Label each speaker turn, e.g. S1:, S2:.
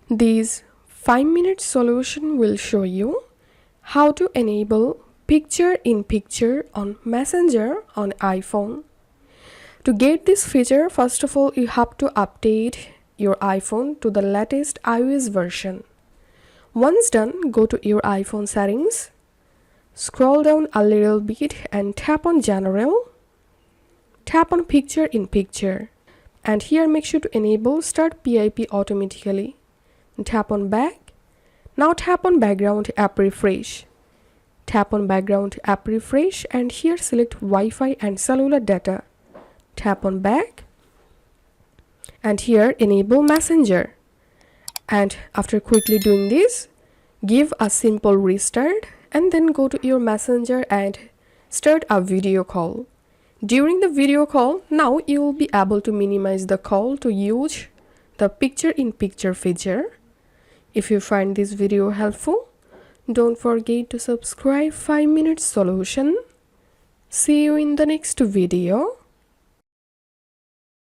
S1: This 5-minute solution will show you how to enable picture-in-picture on Messenger on iPhone. To get this feature, first of all, you have to update your iPhone to the latest iOS version. Once done, go to your iPhone settings, scroll down a little bit and tap on General, tap on Picture-in-Picture, and here make sure to enable Start PIP automatically. Tap on Back. Now tap on Background App Refresh. Tap on Background App Refresh and here select Wi-Fi and cellular data. Tap on Back and here enable Messenger. And after quickly doing this, give a simple restart and then go to your Messenger and start a video call. During the video call, now you will be able to minimize the call to use the picture-in-picture feature. If you find this video helpful, don't forget to subscribe 5 Minute Solution. See you in the next video.